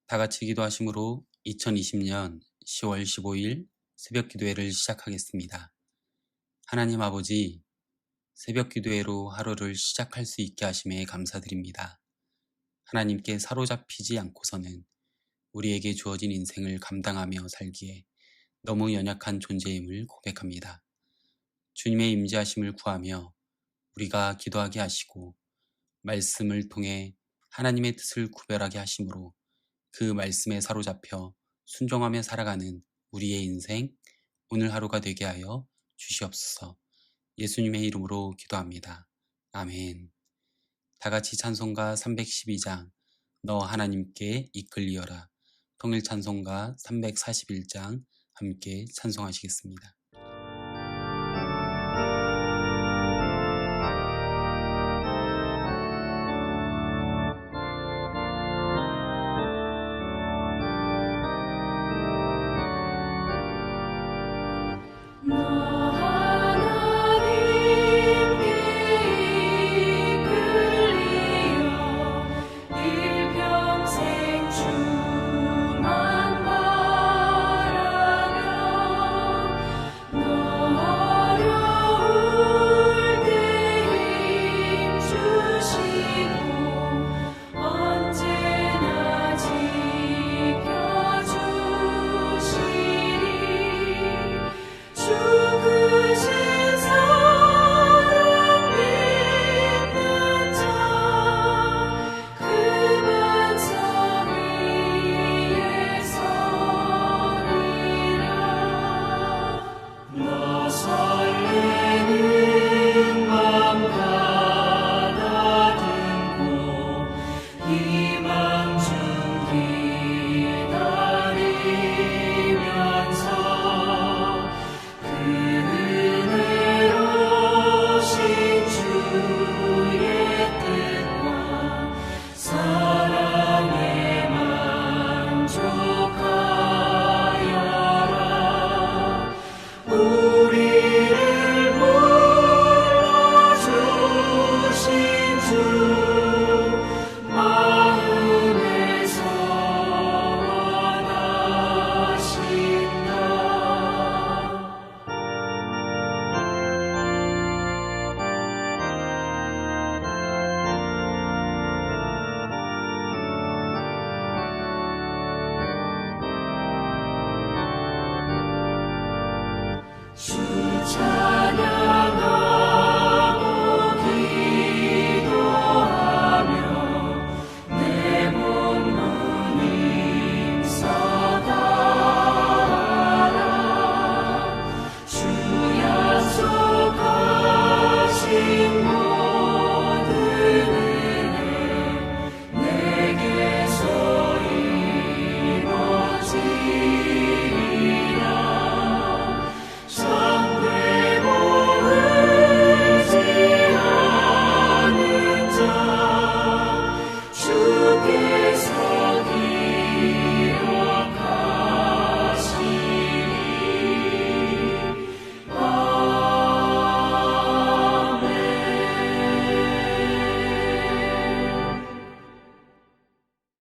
다 같이 기도하심으로 2020년 10월 15일 새벽 기도회를 시작하겠습니다. 하나님 아버지, 새벽 기도회로 하루를 시작할 수 있게 하심에 감사드립니다. 하나님께 사로잡히지 않고서는 우리에게 주어진 인생을 감당하며 살기에 너무 연약한 존재임을 고백합니다. 주님의 임재하심을 구하며 우리가 기도하게 하시고 말씀을 통해 하나님의 뜻을 구별하게 하심으로 그 말씀에 사로잡혀 순종하며 살아가는 우리의 인생 오늘 하루가 되게 하여 주시옵소서. 예수님의 이름으로 기도합니다. 아멘. 다같이 찬송가 312장 너 하나님께 이끌리어라, 통일 찬송가 341장 함께 찬송하시겠습니다.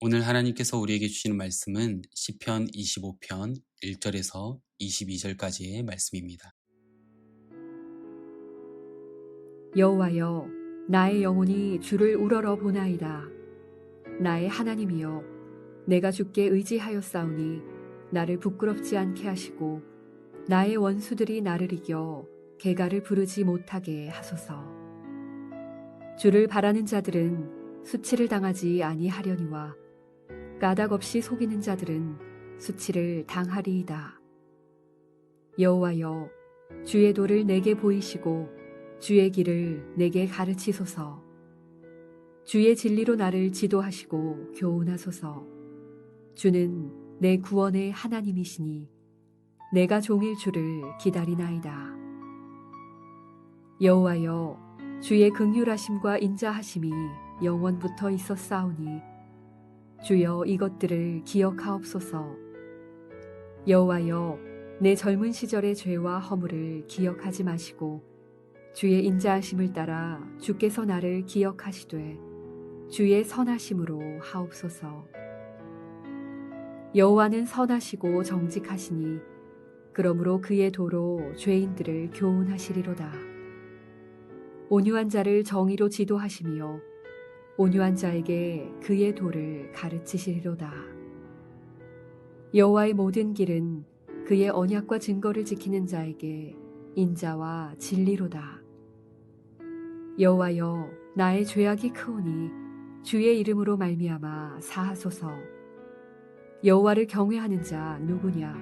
오늘 하나님께서 우리에게 주시는 말씀은 시편 25편 1절에서 22절까지의 말씀입니다. 여호와여, 나의 영혼이 주를 우러러 보나이다. 나의 하나님이여, 내가 주께 의지하였사오니 나를 부끄럽지 않게 하시고 나의 원수들이 나를 이겨 개가를 부르지 못하게 하소서. 주를 바라는 자들은 수치를 당하지 아니하려니와 까닭 없이 속이는 자들은 수치를 당하리이다. 여호와여, 주의 도를 내게 보이시고 주의 길을 내게 가르치소서. 주의 진리로 나를 지도하시고 교훈하소서. 주는 내 구원의 하나님이시니 내가 종일 주를 기다리나이다. 여호와여, 주의 긍휼하심과 인자하심이 영원부터 있었사오니 주여 이것들을 기억하옵소서. 여호와여, 내 젊은 시절의 죄와 허물을 기억하지 마시고 주의 인자하심을 따라 주께서 나를 기억하시되 주의 선하심으로 하옵소서. 여호와는 선하시고 정직하시니 그러므로 그의 도로 죄인들을 교훈하시리로다. 온유한 자를 정의로 지도하시며 온유한 자에게 그의 도를 가르치시리로다. 여호와의 모든 길은 그의 언약과 증거를 지키는 자에게 인자와 진리로다. 여호와여, 나의 죄악이 크오니 주의 이름으로 말미암아 사하소서. 여호와를 경외하는 자 누구냐?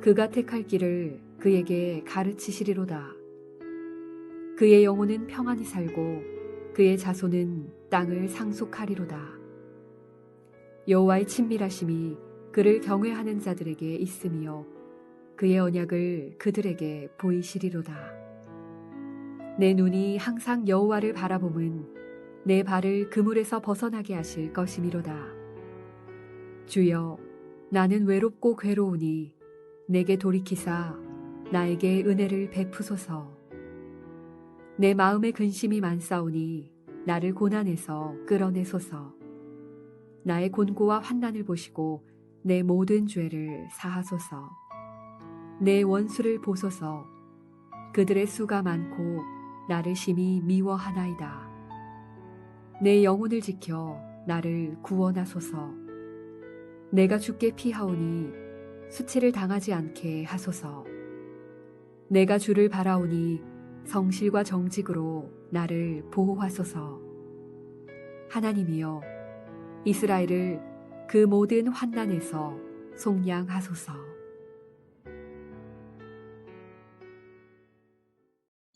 그가 택할 길을 그에게 가르치시리로다. 그의 영혼은 평안히 살고 그의 자손은 땅을 상속하리로다. 여호와의 친밀하심이 그를 경외하는 자들에게 있으며 그의 언약을 그들에게 보이시리로다. 내 눈이 항상 여호와를 바라봄은 내 발을 그물에서 벗어나게 하실 것이미로다. 주여, 나는 외롭고 괴로우니 내게 돌이키사 나에게 은혜를 베푸소서. 내 마음에 근심이 많사오니 나를 고난에서 끌어내소서. 나의 곤고와 환난을 보시고 내 모든 죄를 사하소서. 내 원수를 보소서. 그들의 수가 많고 나를 심히 미워하나이다. 내 영혼을 지켜 나를 구원하소서. 내가 죽게 피하오니 수치를 당하지 않게 하소서. 내가 주를 바라오니 성실과 정직으로 나를 보호하소서. 하나님이여, 이스라엘을 그 모든 환난에서 속량하소서.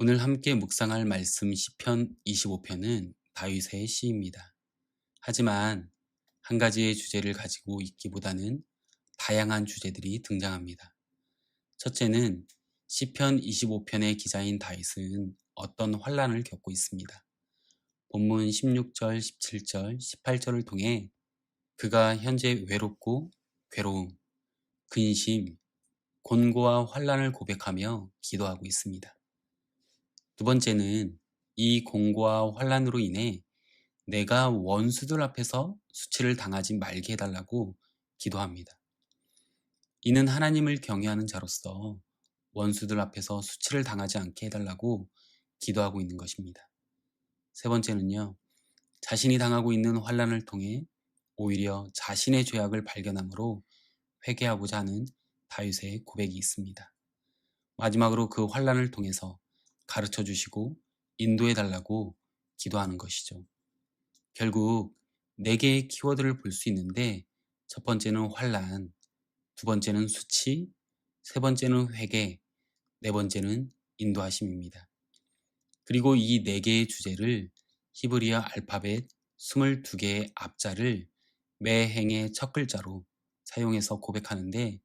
오늘 함께 묵상할 말씀 시편 25편은 다윗의 시입니다. 하지만 한 가지의 주제를 가지고 있기보다는 다양한 주제들이 등장합니다. 첫째는 시편 25편의 기자인 다윗은 어떤 환난을 겪고 있습니다. 본문 16절, 17절, 18절을 통해 그가 현재 외롭고 괴로움, 근심, 곤고와 환난을 고백하며 기도하고 있습니다. 두 번째는 이 곤고와 환난으로 인해 내가 원수들 앞에서 수치를 당하지 말게 해달라고 기도합니다. 이는 하나님을 경외하는 자로서 원수들 앞에서 수치를 당하지 않게 해달라고 기도하고 있는 것입니다. 세 번째는요, 자신이 당하고 있는 환난을 통해 오히려 자신의 죄악을 발견함으로 회개하고자 하는 다윗의 고백이 있습니다. 마지막으로 그 환난을 통해서 가르쳐 주시고 인도해 달라고 기도하는 것이죠. 결국 4개의 키워드를 볼 수 있는데 첫 번째는 환난, 두 번째는 수치, 세 번째는 회개, 네 번째는 인도하심입니다. 그리고 이 4개의 주제를 히브리어 알파벳 22개의 앞자를 매 행의 첫 글자로 사용해서 고백하는데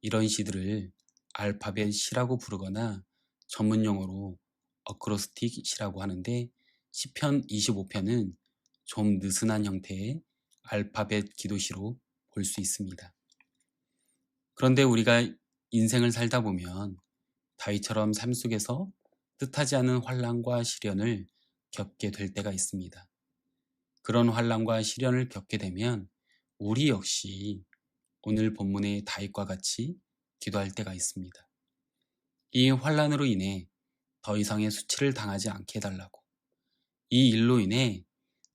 이런 시들을 알파벳 시라고 부르거나 전문 용어로 어크로스틱 시라고 하는데 시편 25편은 좀 느슨한 형태의 알파벳 기도시로 볼 수 있습니다. 그런데 우리가 인생을 살다 보면 다윗처럼 삶 속에서 뜻하지 않은 환난과 시련을 겪게 될 때가 있습니다. 그런 환난과 시련을 겪게 되면 우리 역시 오늘 본문의 다윗과 같이 기도할 때가 있습니다. 이 환난으로 인해 더 이상의 수치를 당하지 않게 해달라고, 이 일로 인해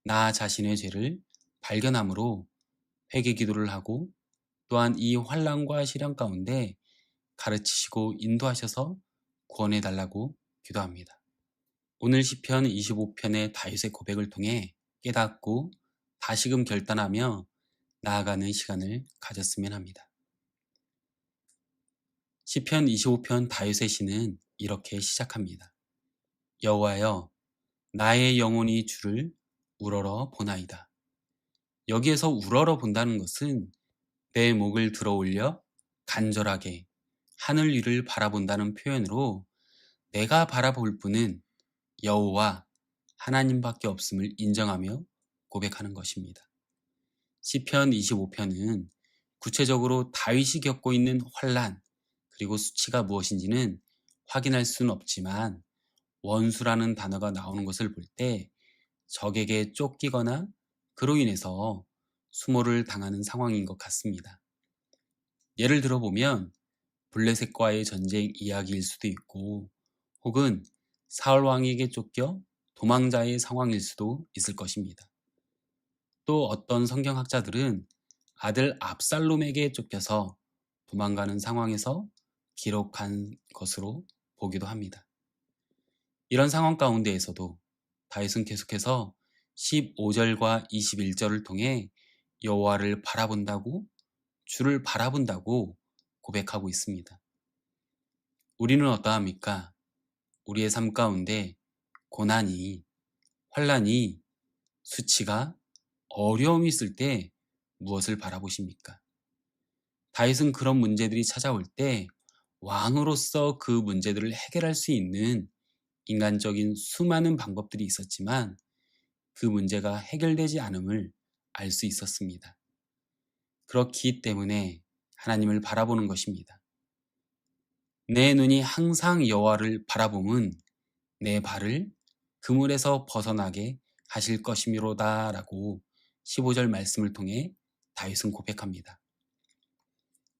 나 자신의 죄를 발견함으로 회개 기도를 하고 또한 이 환난과 시련 가운데 가르치시고 인도하셔서 구원해 달라고 기도합니다. 오늘 시편 25편의 다윗의 고백을 통해 깨닫고 다시금 결단하며 나아가는 시간을 가졌으면 합니다. 시편 25편 다윗의 시는 이렇게 시작합니다. 여호와여, 나의 영혼이 주를 우러러 보나이다. 여기에서 우러러 본다는 것은 내 목을 들어 올려 간절하게 하늘 위를 바라본다는 표현으로 내가 바라볼 분은 여호와 하나님밖에 없음을 인정하며 고백하는 것입니다. 시편 25편은 구체적으로 다윗이 겪고 있는 환난 그리고 수치가 무엇인지는 확인할 수는 없지만 원수라는 단어가 나오는 것을 볼 때 적에게 쫓기거나 그로 인해서 수모를 당하는 상황인 것 같습니다. 예를 들어보면 블레셋과의 전쟁 이야기일 수도 있고 혹은 사울 왕에게 쫓겨 도망자의 상황일 수도 있을 것입니다. 또 어떤 성경학자들은 아들 압살롬에게 쫓겨서 도망가는 상황에서 기록한 것으로 보기도 합니다. 이런 상황 가운데에서도 다윗은 계속해서 15절과 21절을 통해 여호와를 바라본다고, 주를 바라본다고 고백하고 있습니다. 우리는 어떠합니까? 우리의 삶 가운데 고난이, 환난이, 수치가, 어려움이 있을 때 무엇을 바라보십니까? 다윗은 그런 문제들이 찾아올 때 왕으로서 그 문제들을 해결할 수 있는 인간적인 수많은 방법들이 있었지만 그 문제가 해결되지 않음을 알 수 있었습니다. 그렇기 때문에 하나님을 바라보는 것입니다. 내 눈이 항상 여호와를 바라봄은 내 발을 그물에서 벗어나게 하실 것이미로다 라고 15절 말씀을 통해 다윗은 고백합니다.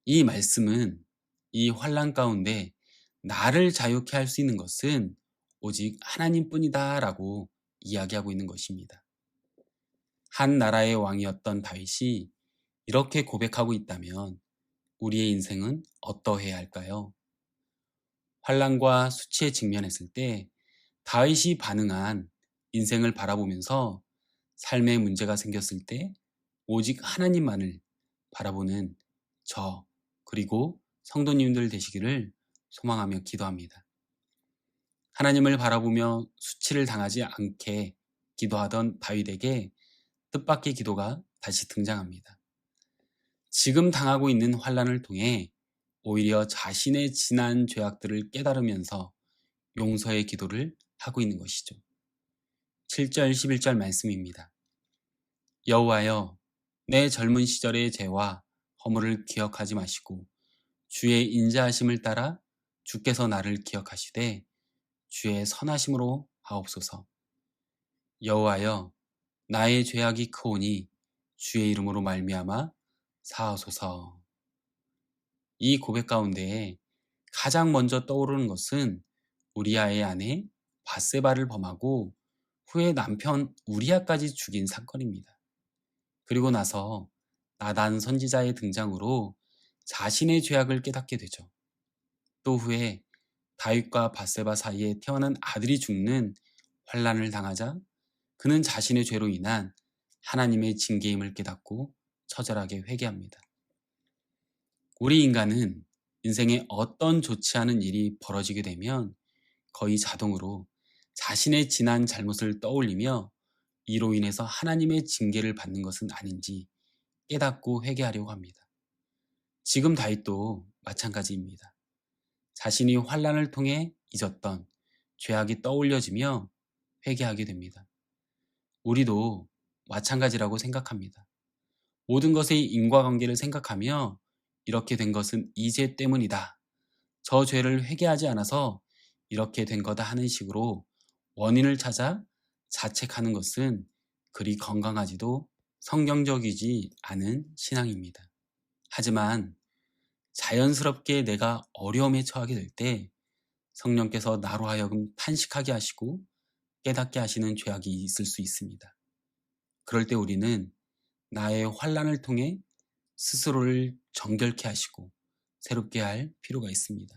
이 말씀은 이 환난 가운데 나를 자유케 할 수 있는 것은 오직 하나님뿐이다 라고 이야기하고 있는 것입니다. 한 나라의 왕이었던 다윗이 이렇게 고백하고 있다면 우리의 인생은 어떠해야 할까요? 환난과 수치에 직면했을 때 다윗이 반응한 인생을 바라보면서 삶의 문제가 생겼을 때 오직 하나님만을 바라보는 저 그리고 성도님들 되시기를 소망하며 기도합니다. 하나님을 바라보며 수치를 당하지 않게 기도하던 다윗에게 뜻밖의 기도가 다시 등장합니다. 지금 당하고 있는 환난을 통해 오히려 자신의 지난 죄악들을 깨달으면서 용서의 기도를 하고 있는 것이죠. 7절 11절 말씀입니다. 여호와여 내 젊은 시절의 죄와 허물을 기억하지 마시고 주의 인자하심을 따라 주께서 나를 기억하시되 주의 선하심으로 하옵소서. 여호와여 나의 죄악이 크오니 주의 이름으로 말미암아 사하소서. 이 고백 가운데 가장 먼저 떠오르는 것은 우리아의 아내 바세바를 범하고 후에 남편 우리아까지 죽인 사건입니다. 그리고 나서 나단 선지자의 등장으로 자신의 죄악을 깨닫게 되죠. 또 후에 다윗과 바세바 사이에 태어난 아들이 죽는 환난을 당하자 그는 자신의 죄로 인한 하나님의 징계임을 깨닫고 처절하게 회개합니다. 우리 인간은 인생에 어떤 좋지 않은 일이 벌어지게 되면 거의 자동으로 자신의 지난 잘못을 떠올리며 이로 인해서 하나님의 징계를 받는 것은 아닌지 깨닫고 회개하려고 합니다. 지금 다윗도 마찬가지입니다. 자신이 환난을 통해 잊었던 죄악이 떠올려지며 회개하게 됩니다. 우리도 마찬가지라고 생각합니다. 모든 것의 인과관계를 생각하며 이렇게 된 것은 이 죄 때문이다. 저 죄를 회개하지 않아서 이렇게 된 거다 하는 식으로 원인을 찾아 자책하는 것은 그리 건강하지도 성경적이지 않은 신앙입니다. 하지만 자연스럽게 내가 어려움에 처하게 될 때 성령께서 나로 하여금 탄식하게 하시고 깨닫게 하시는 죄악이 있을 수 있습니다. 그럴 때 우리는 나의 환난을 통해 스스로를 정결케 하시고 새롭게 할 필요가 있습니다.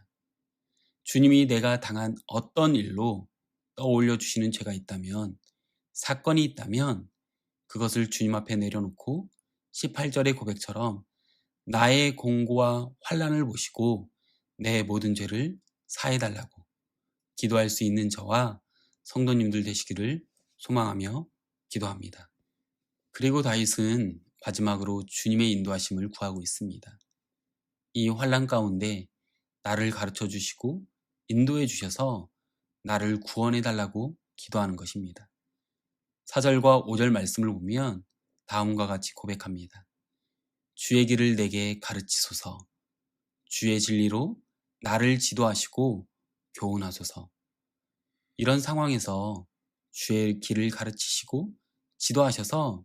주님이 내가 당한 어떤 일로 떠올려 주시는 죄가 있다면, 사건이 있다면 그것을 주님 앞에 내려놓고 18절의 고백처럼 나의 공고와 환난을 보시고 내 모든 죄를 사해달라고 기도할 수 있는 저와 성도님들 되시기를 소망하며 기도합니다. 그리고 다윗은 마지막으로 주님의 인도하심을 구하고 있습니다. 이 환난 가운데 나를 가르쳐 주시고 인도해 주셔서 나를 구원해 달라고 기도하는 것입니다. 4절과 5절 말씀을 보면 다음과 같이 고백합니다. 주의 길을 내게 가르치소서. 주의 진리로 나를 지도하시고 교훈하소서. 이런 상황에서 주의 길을 가르치시고 지도하셔서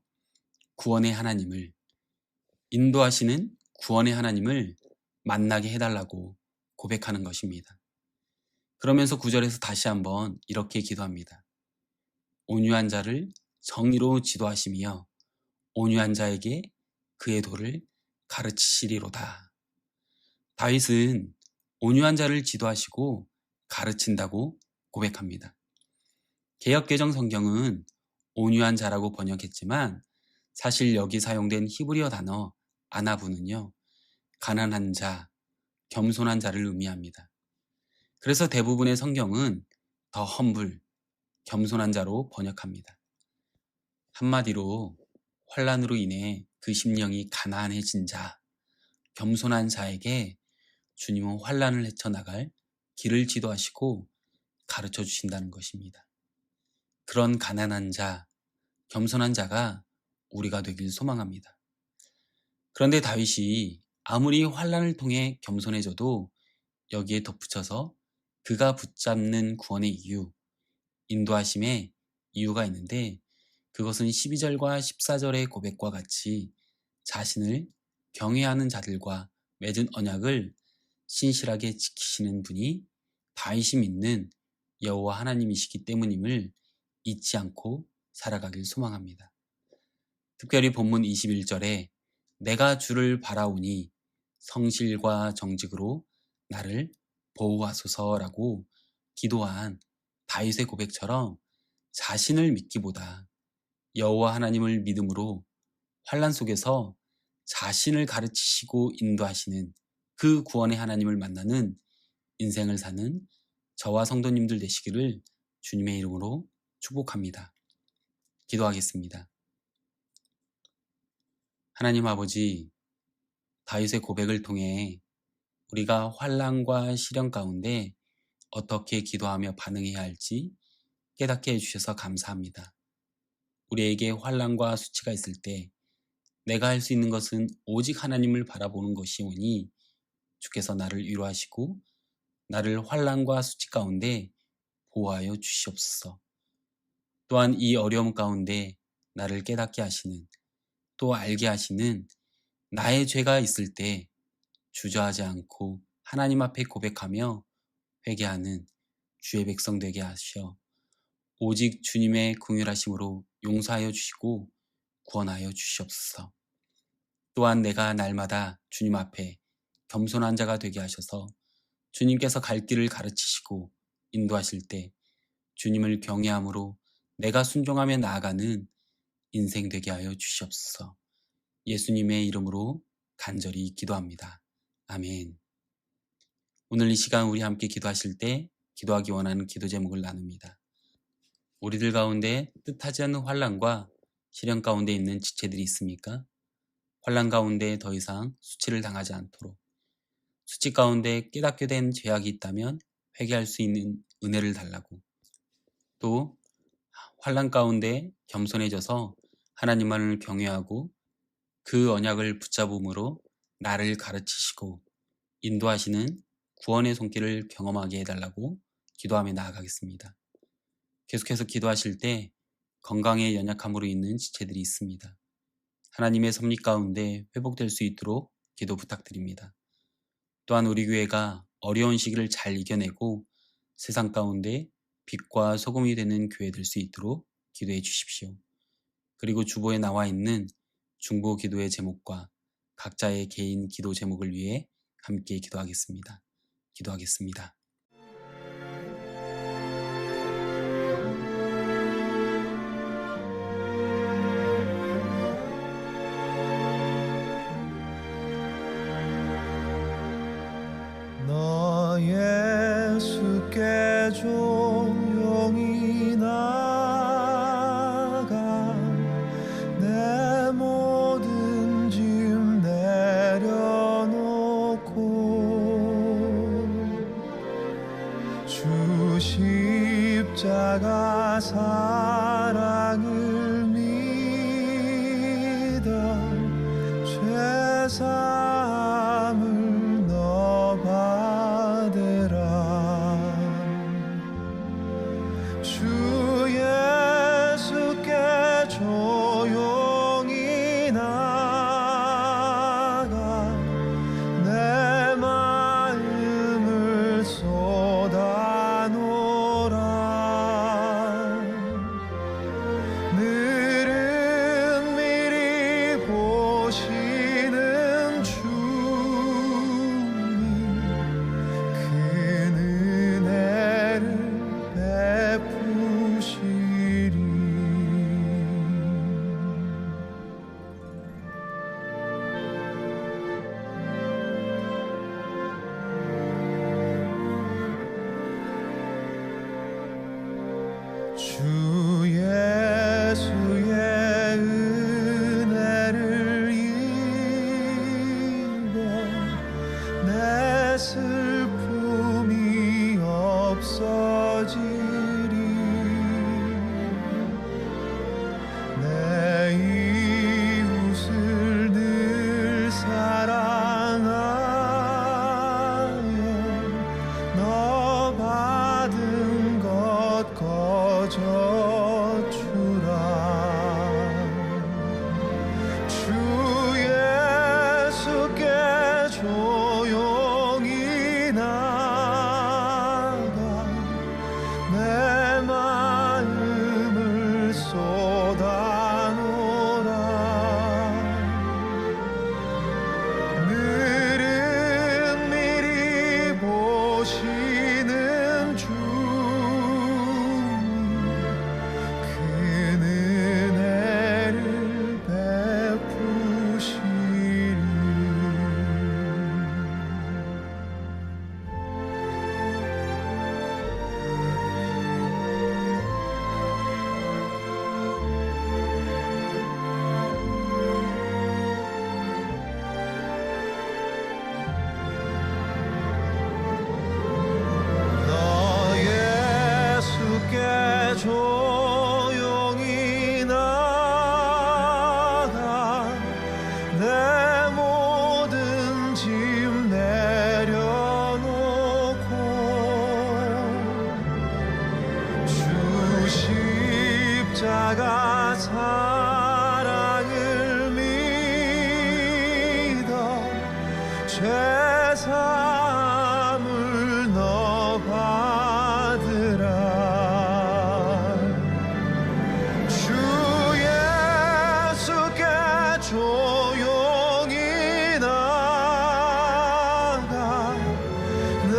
구원의 하나님을, 인도하시는 구원의 하나님을 만나게 해달라고 고백하는 것입니다. 그러면서 9절에서 다시 한번 이렇게 기도합니다. 온유한 자를 정의로 지도하시며 온유한 자에게 그의 도를 가르치시리로다. 다윗은 온유한 자를 지도하시고 가르친다고 고백합니다. 개역개정 성경은 온유한 자라고 번역했지만 사실 여기 사용된 히브리어 단어 아나부는요, 가난한 자, 겸손한 자를 의미합니다. 그래서 대부분의 성경은 더 험블, 겸손한 자로 번역합니다. 한마디로 환난으로 인해 그 심령이 가난해진 자, 겸손한 자에게 주님은 환난을 헤쳐나갈 길을 지도하시고 가르쳐 주신다는 것입니다. 그런 가난한 자, 겸손한 자가 우리가 되길 소망합니다. 그런데 다윗이 아무리 환난을 통해 겸손해져도 여기에 덧붙여서 그가 붙잡는 구원의 이유, 인도하심의 이유가 있는데 그것은 12절과 14절의 고백과 같이 자신을 경외하는 자들과 맺은 언약을 신실하게 지키시는 분이 다윗이 믿는 여호와 하나님이시기 때문임을 잊지 않고 살아가길 소망합니다. 특별히 본문 21절에 내가 주를 바라오니 성실과 정직으로 나를 보호하소서라고 기도한 다윗의 고백처럼 자신을 믿기보다 여호와 하나님을 믿음으로 환난 속에서 자신을 가르치시고 인도하시는 그 구원의 하나님을 만나는 인생을 사는 저와 성도님들 되시기를 주님의 이름으로 축복합니다. 기도하겠습니다. 하나님 아버지, 다윗의 고백을 통해 우리가 환난과 시련 가운데 어떻게 기도하며 반응해야 할지 깨닫게 해주셔서 감사합니다. 우리에게 환난과 수치가 있을 때 내가 할 수 있는 것은 오직 하나님을 바라보는 것이오니 주께서 나를 위로하시고 나를 환난과 수치 가운데 보호하여 주시옵소서. 또한 이 어려움 가운데 나를 깨닫게 하시는, 또 알게 하시는 나의 죄가 있을 때 주저하지 않고 하나님 앞에 고백하며 회개하는 주의 백성 되게 하시어 오직 주님의 긍휼하심으로 용서하여 주시고 구원하여 주시옵소서. 또한 내가 날마다 주님 앞에 겸손한 자가 되게 하셔서 주님께서 갈 길을 가르치시고 인도하실 때 주님을 경외함으로 내가 순종하며 나아가는 인생 되게 하여 주시옵소서. 예수님의 이름으로 간절히 기도합니다. 아멘. 오늘 이 시간 우리 함께 기도하실 때 기도하기 원하는 기도 제목을 나눕니다. 우리들 가운데 뜻하지 않는 환난과 시련 가운데 있는 지체들이 있습니까? 환난 가운데 더 이상 수치를 당하지 않도록, 수치 가운데 깨닫게 된 죄악이 있다면 회개할 수 있는 은혜를 달라고, 또 환난 가운데 겸손해져서 하나님만을 경외하고 그 언약을 붙잡음으로 나를 가르치시고 인도하시는 구원의 손길을 경험하게 해달라고 기도하며 나아가겠습니다. 계속해서 기도하실 때 건강에 연약함으로 있는 지체들이 있습니다. 하나님의 섭리 가운데 회복될 수 있도록 기도 부탁드립니다. 또한 우리 교회가 어려운 시기를 잘 이겨내고 세상 가운데 빛과 소금이 되는 교회 될 수 있도록 기도해 주십시오. 그리고 주보에 나와 있는 중보 기도의 제목과 각자의 개인 기도 제목을 위해 함께 기도하겠습니다. 기도하겠습니다. 너 예수께 조용히 나가 내 모든 짐 내려놓고 사랑을 믿어 죄사함을 너 받으라. 주 예수께 조용히 나가 내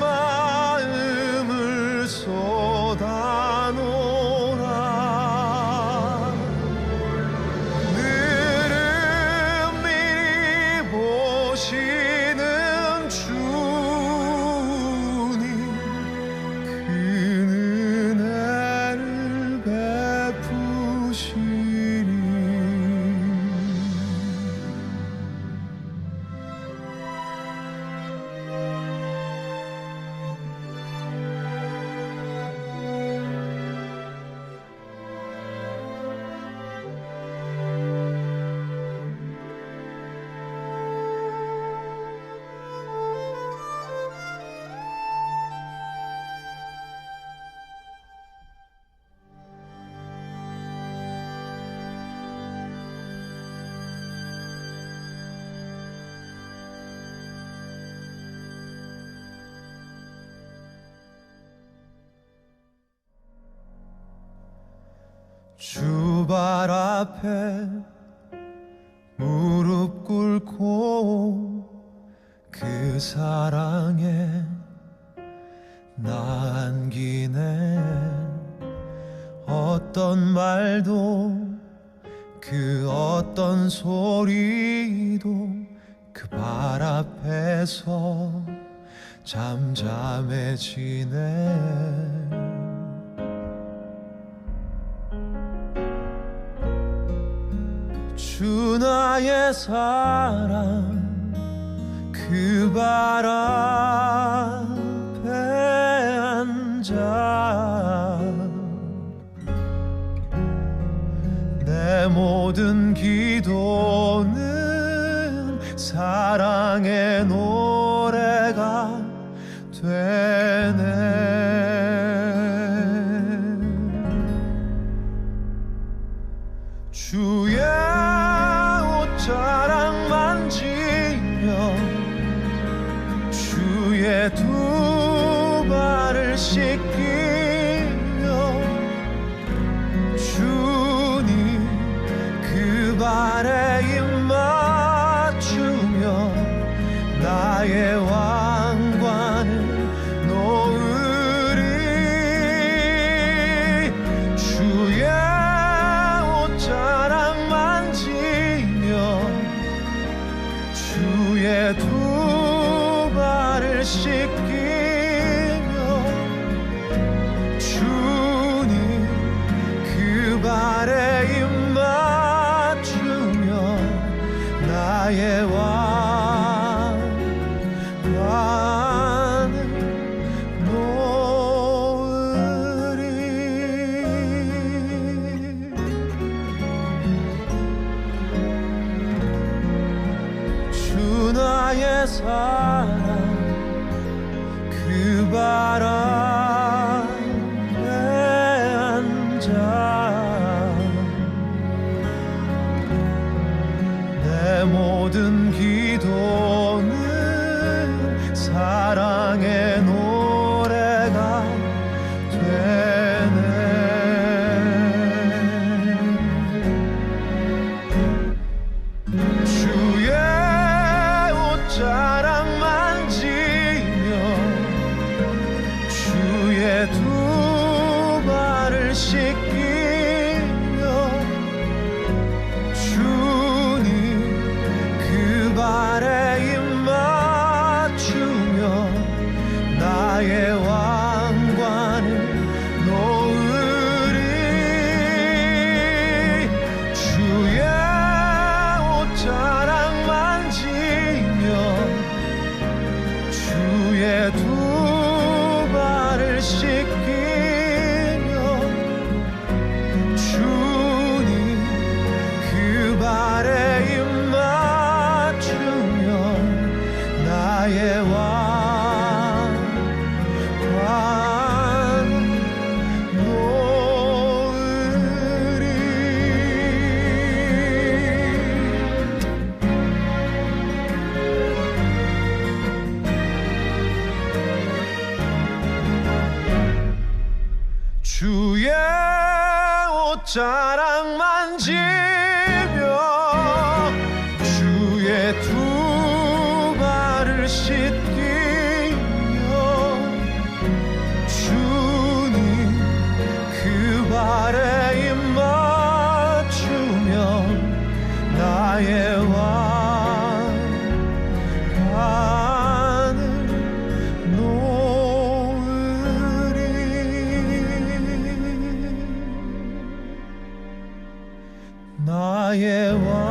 마음을 쏟아놓으라. 늘은 미리 보시는 주님 그 은혜를 베푸시리. 주 발 앞에 무릎 꿇고 그 사랑에 나 안기네. 어떤 말도 그 어떤 소리도 그 발 앞에서 잠잠해지네. 주 나의 사랑 그 발 앞에 앉아 내 모든 기도는 사랑의 노래가 되네. 주의 옷자락 만지며 주의 두 발을 씻기며 주님 그 발에 입 맞추며 나의 왕관을 놓으리. 주의 옷자락 만지며 주의 두 발을 씻기며 주님 그 발에 입 맞추며 나의 왕관을 놓으리. 주 나의 사랑 그 발 앞에 앉아 내 모든 기도는 사랑의 노래가 되네. 주의 옷자락 만지며 주의 두 발을 씻기며 주님 그 발에 자랑만 지며 주의 두 발을 씻기며 주님 그 발에 입 맞추며 나의 왕관을 놓으리. 나의 왕관을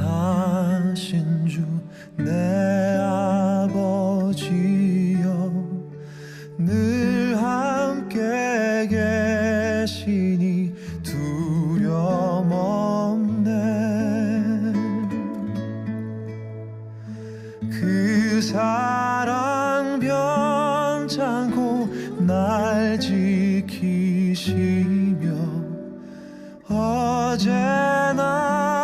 오신실하신 주 내 아버지여 늘 함께 계시니 두려움 없네. 그 사랑 변찮고 날 지키시며 어제나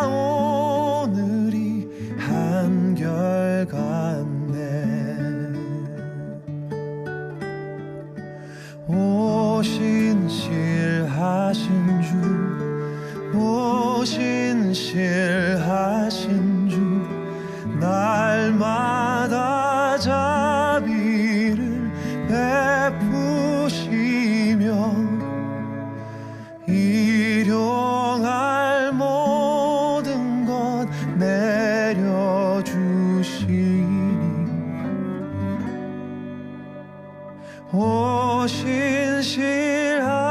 오늘이 한결같네. 오신실하신 주 오신실하신 주 날마다 자비를 베푸시며 일용할 모든 것 내려주시니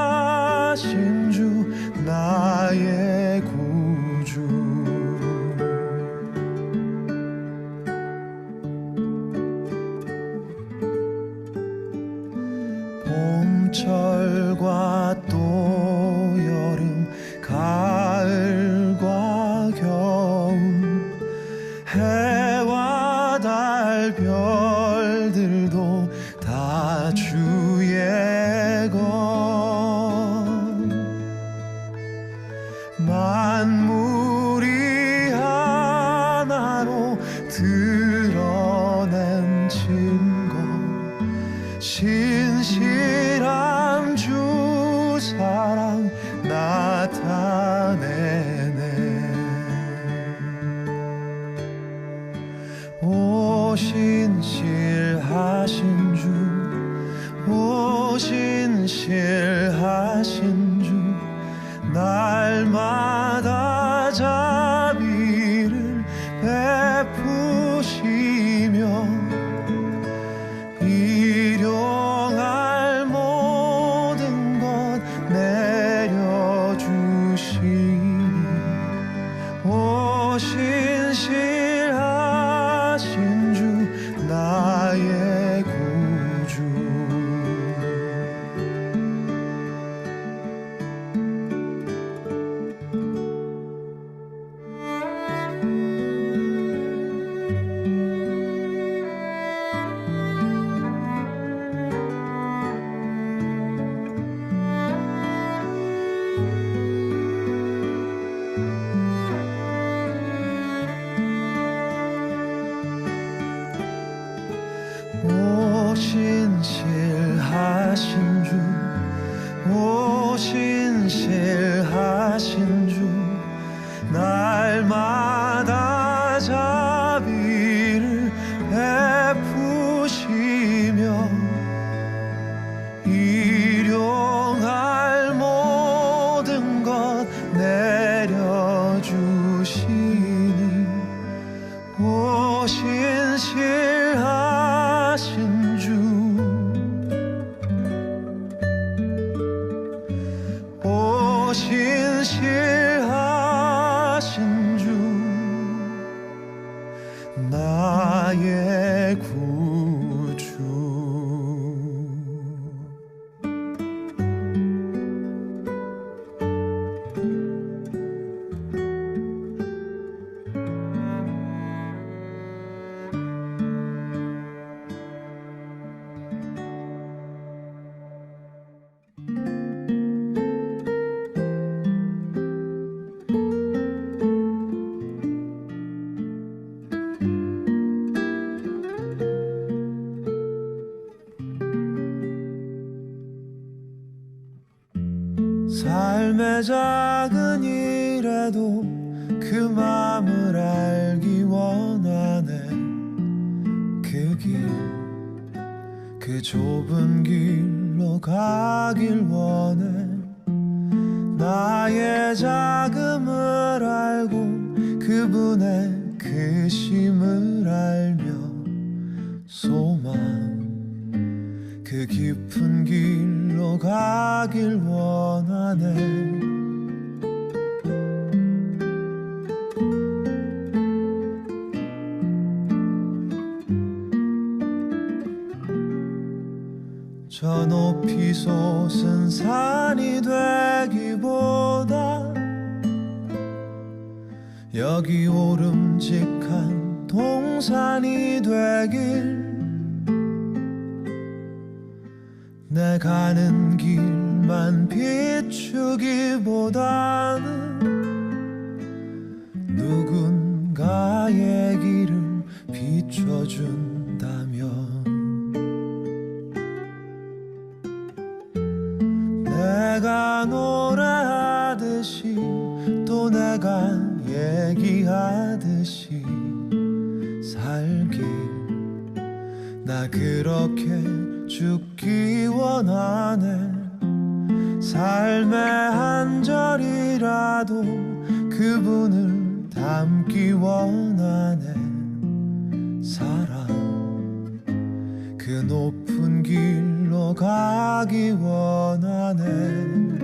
오신실하신 주 나의 구주. 봄철과 또 여름 가을과 겨울 해와 달 별들도 다 주의 것. 만물이 하나로 드러낸 증거 신실한 주 사랑 나타내네. 오신실하신 주 오신실하신 주 날마다 자비를 베푸시며 일용할 모든 것 내려주시니 오신실하신 주 나의 구주. 오신실하신 주 오신실하신 주 날마다 자비를 베푸시며 일용할 모든 것 내려주시니 오신실하신 주 오신실하신 주 나의 구주. 삶의 작은 일에도 그 맘을 알기 원하네. 그 길, 그 좁은 길로 가길 원해. 나의 작음을 알고 그분의 크심을 알며 소망, 그 깊은 길로 가길 원하네. 저 높이 솟은 산이 되기보다 여기 오름직한 동산이 되길. 내 가는 길만 비추기보다는 누군가의 길을 비춰준다면 내가 노래하듯이 또 내가 얘기하듯이 살길. 나 그렇게 죽기 원하네. 삶의 한 절이라도 그분을 담기 원하네. 사랑, 그 높은 길로 가기 원하네.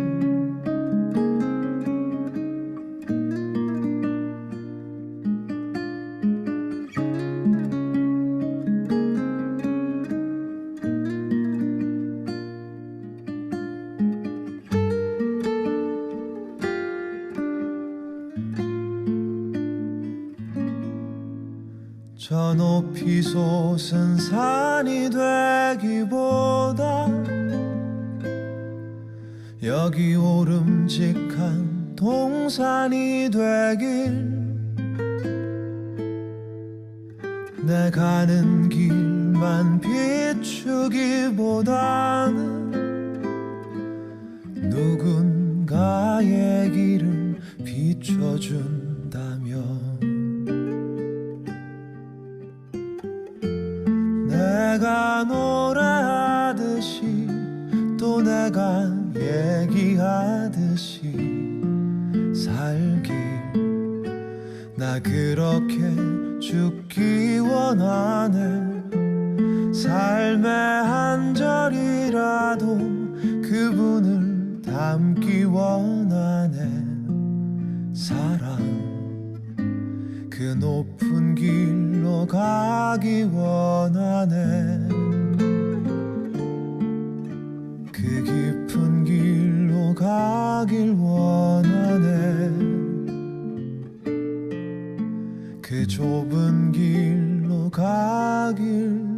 저 높이 솟은 산이 되기보다 여기 오름직한 동산이 되길. 내 가는 길만 비추기보다는 누군가의 길을 비춰준다면 내가 노래하듯이 또 내가 얘기하듯이 살길. 나 그렇게 죽기 원하네. 삶의 한 절이라도 그분을 담기 원하네. 사랑, 그 높은 길로 가기 원하네. 그 깊은 길로 가길 원하네. 그 좁은 길로 가길